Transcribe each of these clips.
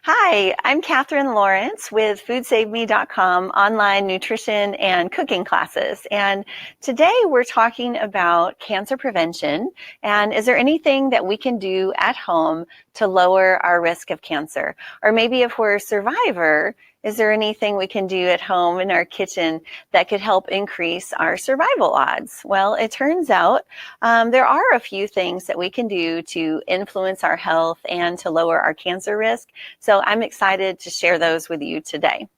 Hi, I'm Katherine Lawrence with FoodSaveMe.com online nutrition and cooking classes. And today we're talking about cancer prevention. And is there anything that we can do at home to lower our risk of cancer? Or maybe if we're a survivor, is there anything we can do at home in our kitchen that could help increase our survival odds? Well, it turns out there are a few things that we can do to influence our health and to lower our cancer risk. So I'm excited to share those with you today.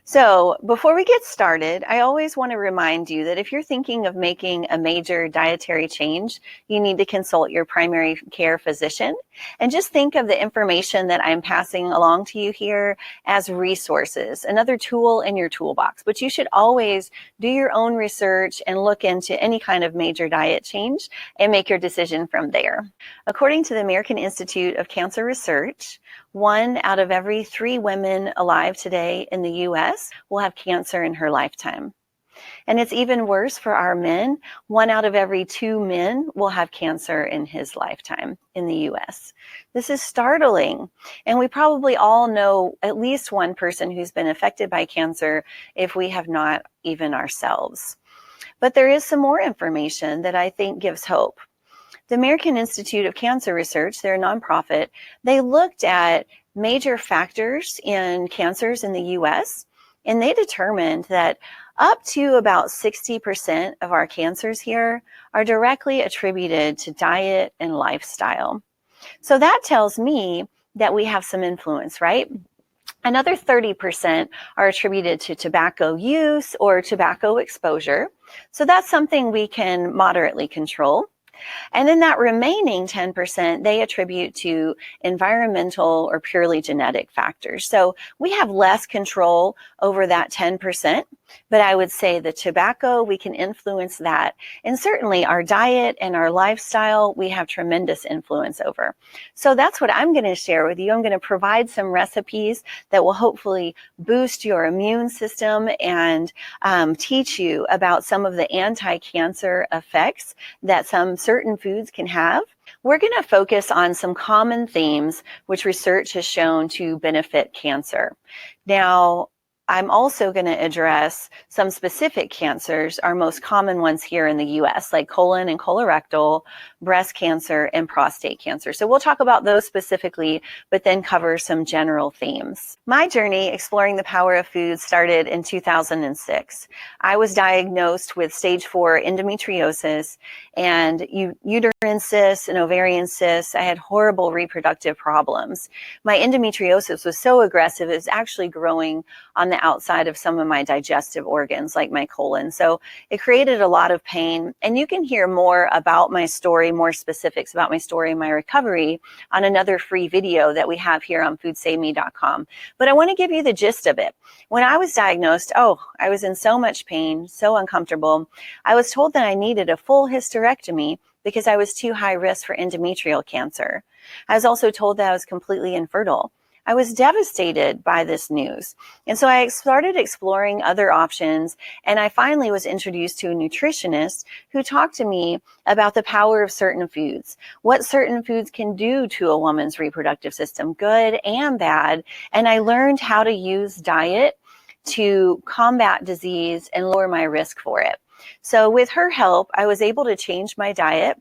So before we get started, I always want to remind you that if you're thinking of making a major dietary change, you need to consult your primary care physician. And just think of the information that I'm passing along to you here as resources, another tool in your toolbox. But you should always do your own research and look into any kind of major diet change and make your decision from there. According to the American Institute of Cancer Research, 1 out of every 3 women alive today in the U.S. will have cancer in her lifetime. And it's even worse for our men. 1 out of every 2 men will have cancer in his lifetime in the U.S. This is startling. And we probably all know at least one person who's been affected by cancer if we have not even ourselves. But there is some more information that I think gives hope. The American Institute of Cancer Research, they're a nonprofit, they looked at major factors in cancers in the U.S., and they determined that up to about 60% of our cancers here are directly attributed to diet and lifestyle. So that tells me that we have some influence, right? Another 30% are attributed to tobacco use or tobacco exposure. So that's something we can moderately control. And then that remaining 10%, they attribute to environmental or purely genetic factors. So we have less control over that 10%, but I would say the tobacco, we can influence that. And certainly our diet and our lifestyle, we have tremendous influence over. So that's what I'm going to share with you. I'm going to provide some recipes that will hopefully boost your immune system and teach you about some of the anti-cancer effects that some certain foods can have. We're going to focus on some common themes which research has shown to benefit cancer. Now, I'm also going to address some specific cancers, our most common ones here in the U.S., like colon and colorectal, breast cancer, and prostate cancer. So we'll talk about those specifically, but then cover some general themes. My journey exploring the power of food started in 2006. I was diagnosed with stage 4 endometriosis and uterine cysts and ovarian cysts. I had horrible reproductive problems. My endometriosis was so aggressive, it was actually growing on the outside of some of my digestive organs, like my colon. So it created a lot of pain. And you can hear more about my story, more specifics about my story and my recovery on another free video that we have here on FoodSaveMe.com. But I want to give you the gist of it. When I was diagnosed, I was in so much pain, so uncomfortable. I was told that I needed a full hysterectomy because I was too high risk for endometrial cancer. I was also told that I was completely infertile. I was devastated by this news. And so I started exploring other options, and I finally was introduced to a nutritionist who talked to me about the power of certain foods, what certain foods can do to a woman's reproductive system, good and bad. And I learned how to use diet to combat disease and lower my risk for it. So with her help, I was able to change my diet.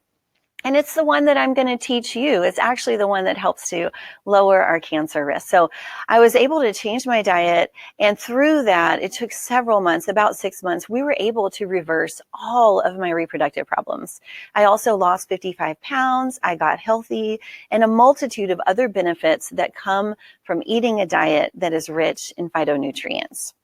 And it's the one that I'm going to teach you. It's actually the one that helps to lower our cancer risk. So I was able to change my diet. And through that, it took several months, about 6 months, we were able to reverse all of my reproductive problems. I also lost 55 pounds. I got healthy and a multitude of other benefits that come from eating a diet that is rich in phytonutrients.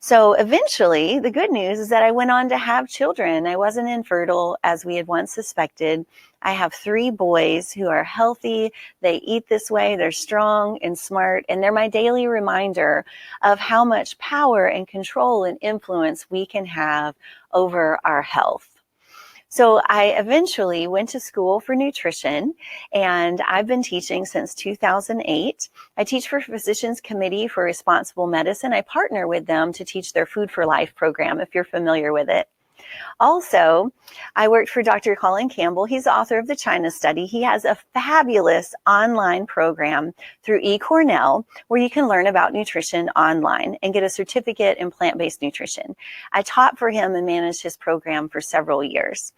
So eventually, the good news is that I went on to have children. I wasn't infertile as we had once suspected. I have 3 boys who are healthy. They eat this way. They're strong and smart. And they're my daily reminder of how much power and control and influence we can have over our health. So I eventually went to school for nutrition, and I've been teaching since 2008. I teach for Physicians Committee for Responsible Medicine. I partner with them to teach their Food for Life program, if you're familiar with it. Also, I worked for Dr. Colin Campbell. He's the author of the China Study. He has a fabulous online program through eCornell where you can learn about nutrition online and get a certificate in plant-based nutrition. I taught for him and managed his program for several years.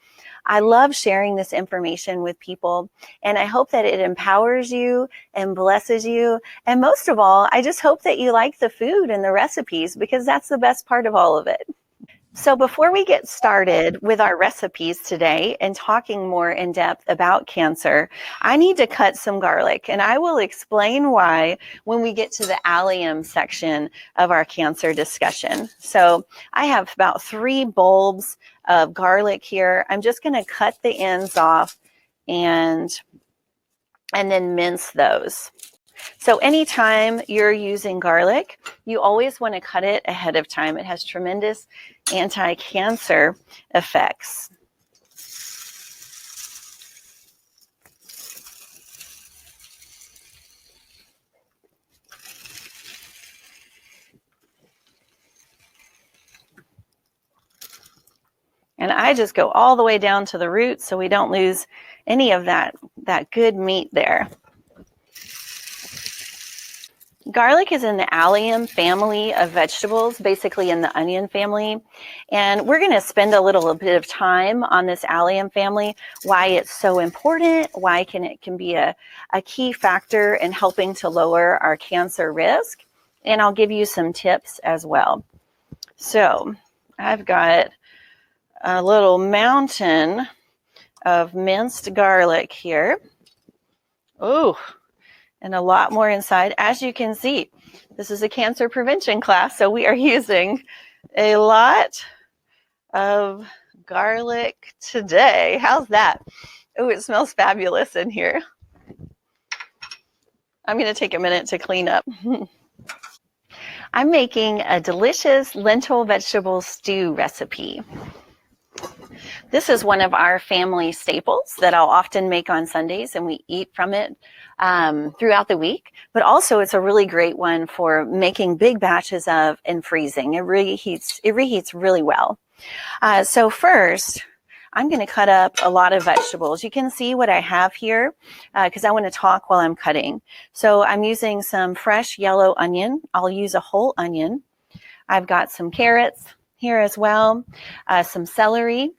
I love sharing this information with people, and I hope that it empowers you and blesses you. And most of all, I just hope that you like the food and the recipes, because that's the best part of all of it. So before we get started with our recipes today and talking more in depth about cancer, I need to cut some garlic, and I will explain why when we get to the allium section of our cancer discussion. So I have about 3 bulbs of garlic here. I'm just going to cut the ends off and then mince those. So anytime you're using garlic, you always want to cut it ahead of time. It has tremendous anti-cancer effects. And I just go all the way down to the roots so we don't lose any of that good meat there. Garlic is in the allium family of vegetables, basically in the onion family. And we're going to spend a little bit of time on this allium family, why it's so important, why it can be a key factor in helping to lower our cancer risk. And I'll give you some tips as well. So I've got a little mountain of minced garlic here. Ooh. And a lot more inside. As you can see, this is a cancer prevention class, so we are using a lot of garlic today. How's that? Oh, it smells fabulous in here. I'm going to take a minute to clean up. I'm making a delicious lentil vegetable stew recipe. This is one of our family staples that I'll often make on Sundays, and we eat from it throughout the week. But also, it's a really great one for making big batches of and freezing. It reheats really well. So first, I'm going to cut up a lot of vegetables. You can see what I have here because I want to talk while I'm cutting. So I'm using some fresh yellow onion. I'll use a whole onion. I've got some carrots here as well, some celery,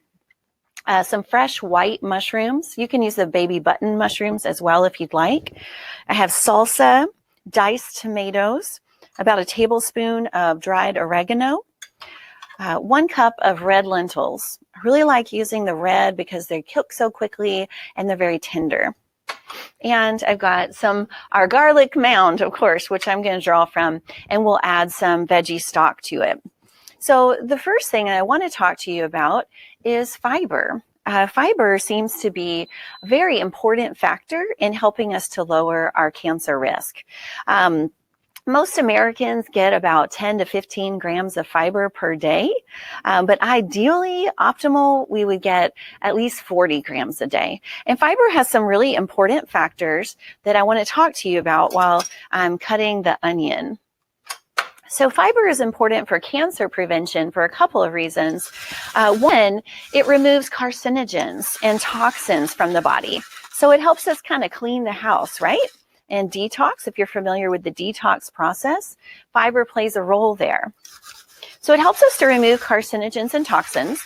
some fresh white mushrooms. You can use the baby button mushrooms as well if you'd like. I have salsa, diced tomatoes, about a tablespoon of dried oregano, 1 cup of red lentils. I really like using the red because they cook so quickly and they're very tender. And I've got our garlic mound, of course, which I'm going to draw from, and we'll add some veggie stock to it. So the first thing I want to talk to you about is fiber. Fiber seems to be a very important factor in helping us to lower our cancer risk. Most Americans get about 10 to 15 grams of fiber per day, but ideally, optimal, we would get at least 40 grams a day. And fiber has some really important factors that I want to talk to you about while I'm cutting the onion. So fiber is important for cancer prevention for a couple of reasons. One, it removes carcinogens and toxins from the body. So it helps us kind of clean the house, right? And detox, if you're familiar with the detox process, fiber plays a role there. So it helps us to remove carcinogens and toxins,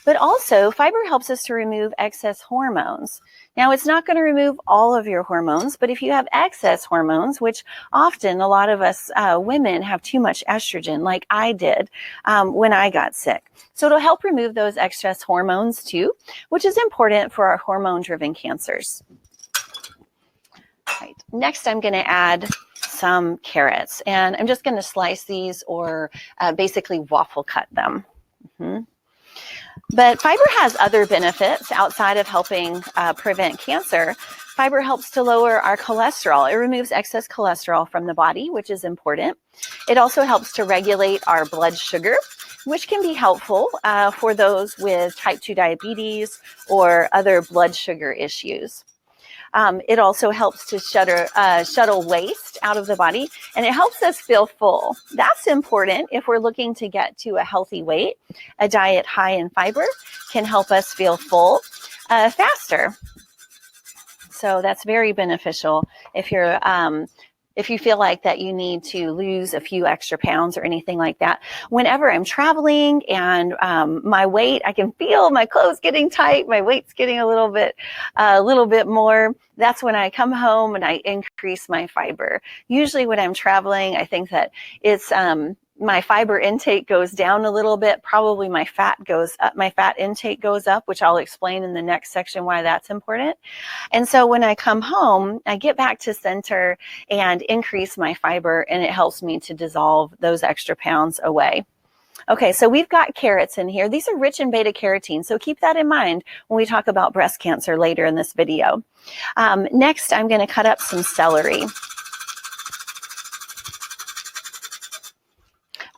but also fiber helps us to remove excess hormones. Now, it's not going to remove all of your hormones, but if you have excess hormones, which often a lot of us women have too much estrogen, like I did when I got sick. So it'll help remove those excess hormones too, which is important for our hormone-driven cancers. Right. Next, I'm going to add some carrots, and I'm just going to slice these or basically waffle cut them. But fiber has other benefits outside of helping prevent cancer. Fiber helps to lower our cholesterol. It removes excess cholesterol from the body, which is important. It also helps to regulate our blood sugar, which can be helpful for those with type 2 diabetes or other blood sugar issues. It also helps to shuttle waste out of the body, and it helps us feel full. That's important if we're looking to get to a healthy weight. A diet high in fiber can help us feel full faster. So that's very beneficial if you feel like that you need to lose a few extra pounds or anything like that. Whenever I'm traveling and my weight, I can feel my clothes getting tight, my weight's getting a little bit more. That's when I come home and I increase my fiber. Usually when I'm traveling, I think that it's my fiber intake goes down a little bit. Probably my fat goes up. My fat intake goes up, which I'll explain in the next section why that's important. And so when I come home, I get back to center and increase my fiber, and it helps me to dissolve those extra pounds away. Okay, so we've got carrots in here. These are rich in beta carotene, so keep that in mind when we talk about breast cancer later in this video. Next, I'm going to cut up some celery.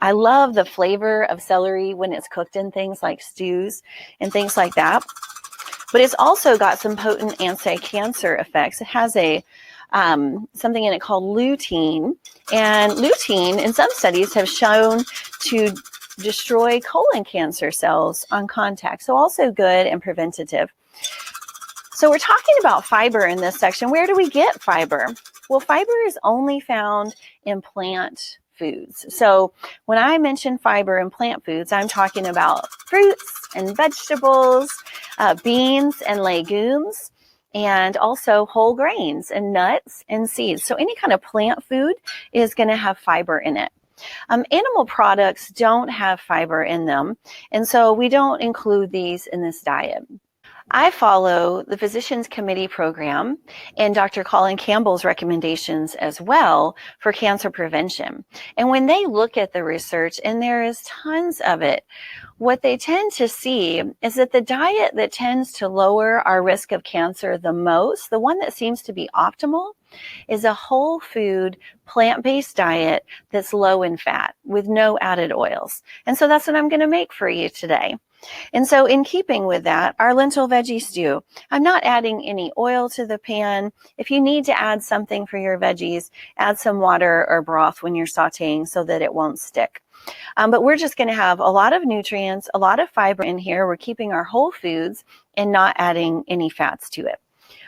I love the flavor of celery when it's cooked in things like stews and things like that. But it's also got some potent anti-cancer effects. It has something in it called lutein. And lutein, in some studies, have shown to destroy colon cancer cells on contact. So also good and preventative. So we're talking about fiber in this section. Where do we get fiber? Well, fiber is only found in plant foods. So when I mention fiber in plant foods, I'm talking about fruits and vegetables, beans and legumes, and also whole grains and nuts and seeds. So any kind of plant food is going to have fiber in it. Animal products don't have fiber in them, and so we don't include these in this diet. I follow the Physicians Committee program and Dr. Colin Campbell's recommendations as well for cancer prevention. And when they look at the research, and there is tons of it, what they tend to see is that the diet that tends to lower our risk of cancer the most, the one that seems to be optimal, is a whole food, plant-based diet that's low in fat with no added oils. And so that's what I'm going to make for you today. And so in keeping with that, our lentil veggie stew, I'm not adding any oil to the pan. If you need to add something for your veggies, add some water or broth when you're sauteing so that it won't stick. But we're just going to have a lot of nutrients, a lot of fiber in here. We're keeping our whole foods and not adding any fats to it.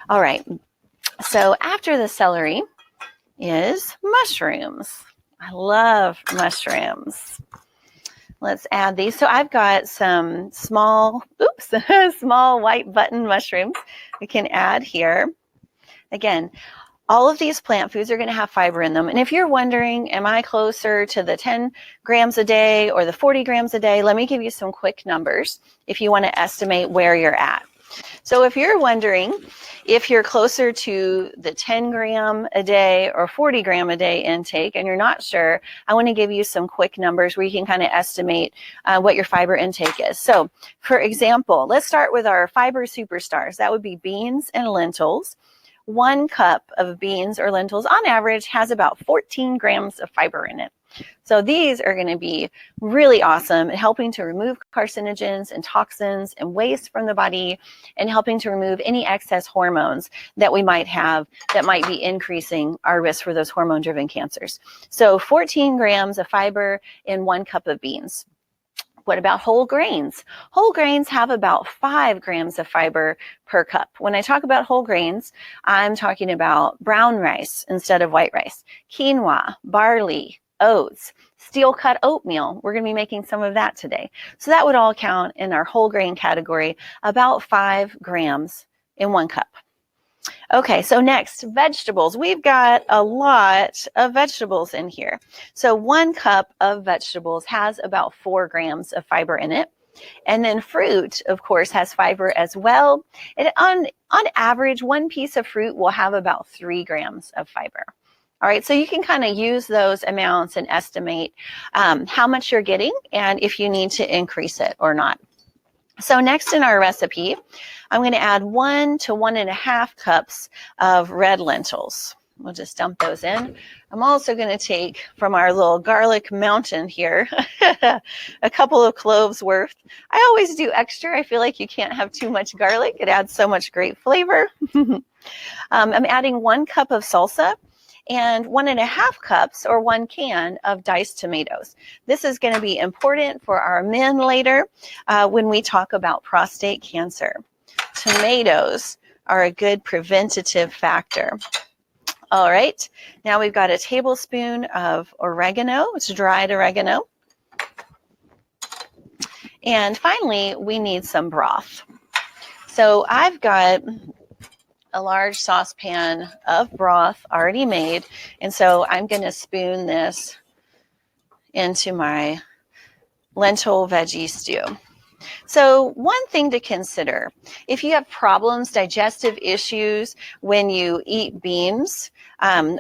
All right. So after the celery is mushrooms. I love mushrooms. Let's add these. So I've got some small white button mushrooms we can add here. Again, all of these plant foods are going to have fiber in them. And if you're wondering, am I closer to the 10 grams a day or the 40 grams a day? Let me give you some quick numbers if you want to estimate where you're at. So if you're wondering if you're closer to the 10 gram a day or 40 gram a day intake and you're not sure, I want to give you some quick numbers where you can kind of estimate what your fiber intake is. So for example, let's start with our fiber superstars. That would be beans and lentils. 1 cup of beans or lentils on average has about 14 grams of fiber in it. So these are going to be really awesome at helping to remove carcinogens and toxins and waste from the body and helping to remove any excess hormones that we might have that might be increasing our risk for those hormone-driven cancers. So 14 grams of fiber in 1 cup of beans. What about whole grains? Whole grains have about 5 grams of fiber per cup. When I talk about whole grains, I'm talking about brown rice instead of white rice, quinoa, barley, oats, steel cut oatmeal. We're going to be making some of that today. So that would all count in our whole grain category, about 5 grams in 1 cup. Okay, so next, vegetables. We've got a lot of vegetables in here. So 1 cup of vegetables has about 4 grams of fiber in it. And then fruit, of course, has fiber as well. And on average, 1 piece of fruit will have about 3 grams of fiber. All right, so you can kind of use those amounts and estimate how much you're getting and if you need to increase it or not. So next in our recipe, I'm going to add 1 to 1.5 cups of red lentils. We'll just dump those in. I'm also going to take from our little garlic mountain here a couple of cloves worth. I always do extra. I feel like you can't have too much garlic. It adds so much great flavor. I'm adding 1 cup of salsa and 1.5 cups or 1 can of diced tomatoes. This is going to be important for our men later when we talk about prostate cancer. Tomatoes are a good preventative factor. All right, now we've got a tablespoon of oregano. It's dried oregano. And finally, we need some broth. So I've got a large saucepan of broth already made, and so I'm going to spoon this into my lentil veggie stew. So one thing to consider, if you have problems, digestive issues when you eat beans,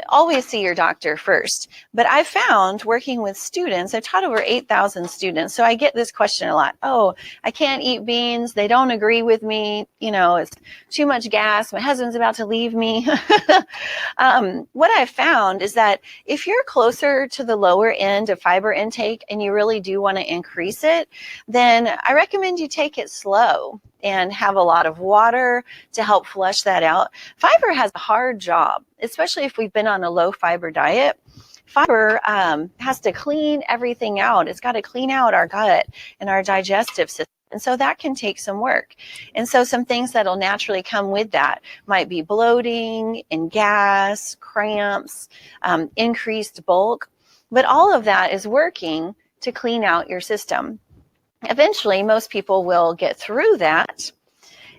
always see your doctor first. But I've found working with students, I've taught over 8,000 students, so I get this question a lot. Oh, I can't eat beans. They don't agree with me. You know, it's too much gas. My husband's about to leave me. What I've found is that if you're closer to the lower end of fiber intake and you really do want to increase it, then I recommend you take it slow and have a lot of water to help flush that out. Fiber has a hard job, especially if we've been on a low fiber diet. Fiber has to clean everything out. It's got to clean out our gut and our digestive system. And so that can take some work. And so some things that'll naturally come with that might be bloating and gas, cramps, increased bulk. But all of that is working to clean out your system. Eventually, most people will get through that,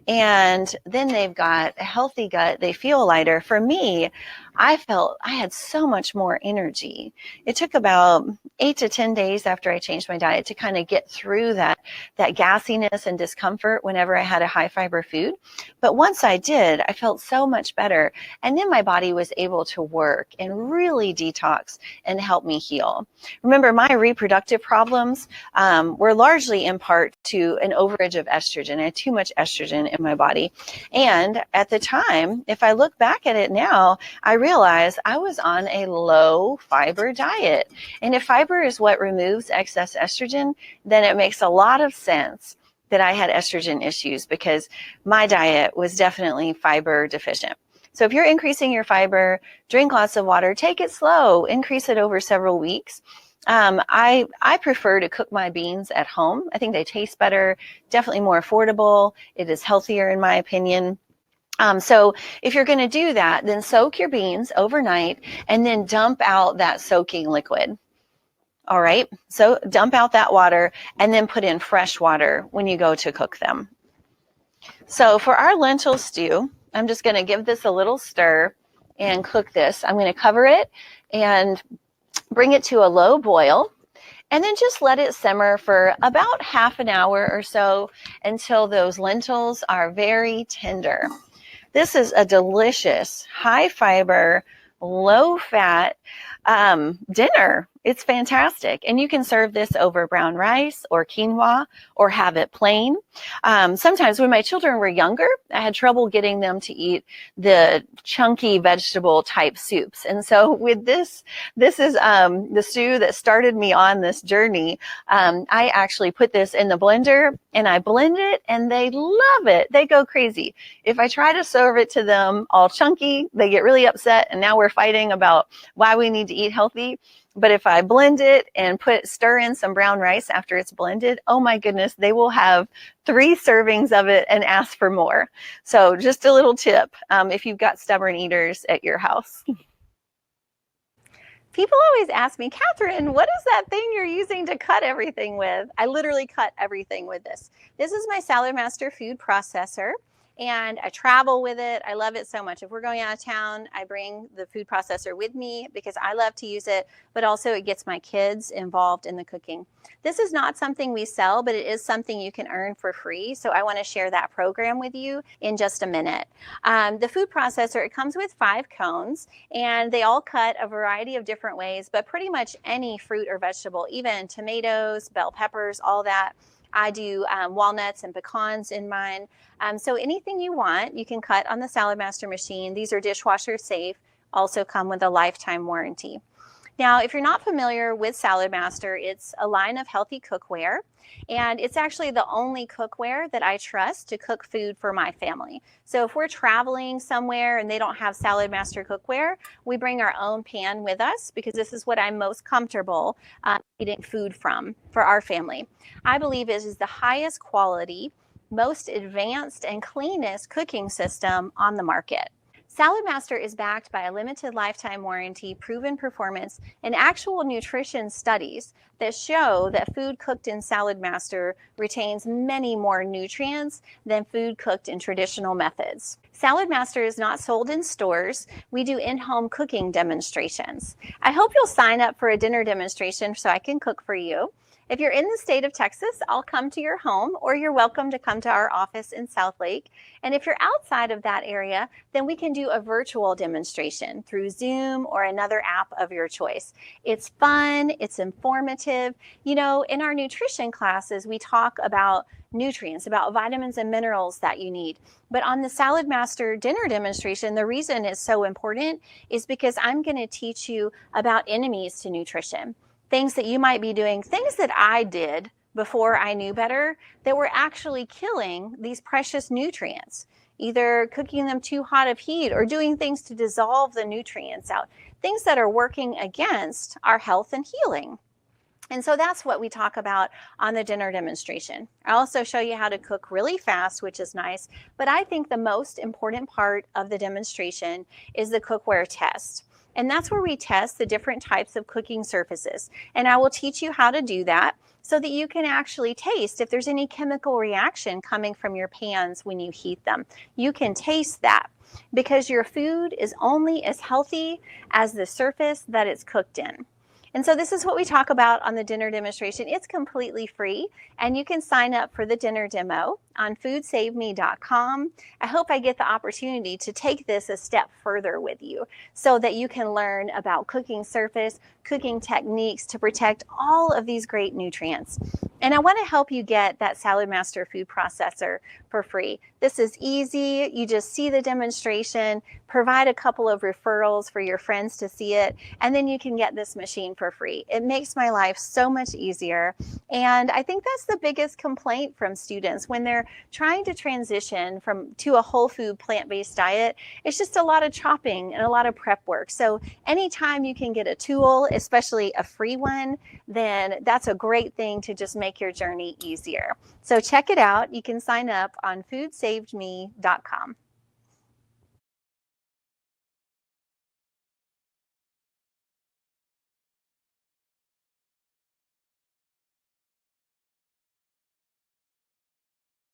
and then they've got a healthy gut. They feel lighter. For me, I felt I had so much more energy. It took about 8 to 10 days after I changed my diet to kind of get through that gassiness and discomfort whenever I had a high fiber food. But once I did, I felt so much better. And then my body was able to work and really detox and help me heal. Remember, my reproductive problems were largely in part to an overage of estrogen. I had too much estrogen in my body. And at the time, if I look back at it now, I realized I was on a low fiber diet. And if fiber is what removes excess estrogen, then it makes a lot of sense that I had estrogen issues because my diet was definitely fiber deficient. So if you're increasing your fiber, drink lots of water, take it slow, increase it over several weeks. I prefer to cook my beans at home. I think they taste better, definitely more affordable. It is healthier in my opinion. So if you're going to do that, then soak your beans overnight and then dump out that soaking liquid. All right. So dump out that water and then put in fresh water when you go to cook them. So for our lentil stew, I'm just going to give this a little stir and cook this. I'm going to cover it and bring it to a low boil. And then just let it simmer for about half an hour or so until those lentils are very tender. This is a delicious, high fiber, low fat dinner. It's fantastic. And you can serve this over brown rice or quinoa or have it plain. Sometimes when my children were younger, I had trouble getting them to eat the chunky vegetable type soups. And so with this is the stew that started me on this journey. I actually put this in the blender and I blend it and they love it. They go crazy. If I try to serve it to them all chunky, they get really upset. And now we're fighting about why we need to eat healthy. But if I blend it and stir in some brown rice after it's blended, oh my goodness, they will have 3 servings of it and ask for more. So just a little tip if you've got stubborn eaters at your house. People always ask me, Katherine, what is that thing you're using to cut everything with? I literally cut everything with this. This is my Salad Master food processor. And I travel with it. I love it so much. If we're going out of town, I bring the food processor with me because I love to use it, but also it gets my kids involved in the cooking. This is not something we sell, but it is something you can earn for free. So I want to share that program with you in just a minute. The food processor, it comes with 5 cones and they all cut a variety of different ways, but pretty much any fruit or vegetable, even tomatoes, bell peppers, all that. I do walnuts and pecans in mine. So anything you want, you can cut on the Salad Master machine. These are dishwasher safe. also come with a lifetime warranty. Now, if you're not familiar with Salad Master, it's a line of healthy cookware, and it's actually the only cookware that I trust to cook food for my family. So if we're traveling somewhere and they don't have Salad Master cookware, we bring our own pan with us because this is what I'm most comfortable eating food from for our family. I believe it is the highest quality, most advanced and cleanest cooking system on the market. Salad Master is backed by a limited lifetime warranty, proven performance, and actual nutrition studies that show that food cooked in Salad Master retains many more nutrients than food cooked in traditional methods. Salad Master is not sold in stores. We do in-home cooking demonstrations. I hope you'll sign up for a dinner demonstration so I can cook for you. If you're in the state of Texas, I'll come to your home, or you're welcome to come to our office in Southlake. And if you're outside of that area, then we can do a virtual demonstration through Zoom or another app of your choice. It's fun, it's informative. You know, in our nutrition classes, we talk about nutrients, about vitamins and minerals that you need. But on the Salad Master dinner demonstration, the reason it's so important is because I'm going to teach you about enemies to nutrition. Things that you might be doing, things that I did before I knew better that were actually killing these precious nutrients, either cooking them too hot of heat or doing things to dissolve the nutrients out, things that are working against our health and healing. And so that's what we talk about on the dinner demonstration. I also show you how to cook really fast, which is nice, but I think the most important part of the demonstration is the cookware test. And that's where we test the different types of cooking surfaces. And I will teach you how to do that so that you can actually taste if there's any chemical reaction coming from your pans when you heat them. You can taste that because your food is only as healthy as the surface that it's cooked in. And so this is what we talk about on the dinner demonstration. It's completely free, and you can sign up for the dinner demo on foodsaveme.com. I hope I get the opportunity to take this a step further with you so that you can learn about cooking surface, cooking techniques to protect all of these great nutrients. And I want to help you get that Salad Master food processor for free. This is easy. You just see the demonstration, provide a couple of referrals for your friends to see it, and then you can get this machine for free. It makes my life so much easier. And I think that's the biggest complaint from students when they're trying to transition to a whole food plant-based diet. It's just a lot of chopping and a lot of prep work. So anytime you can get a tool, especially a free one, then that's a great thing to just make your journey easier. So check it out. You can sign up on foodsaveme.com.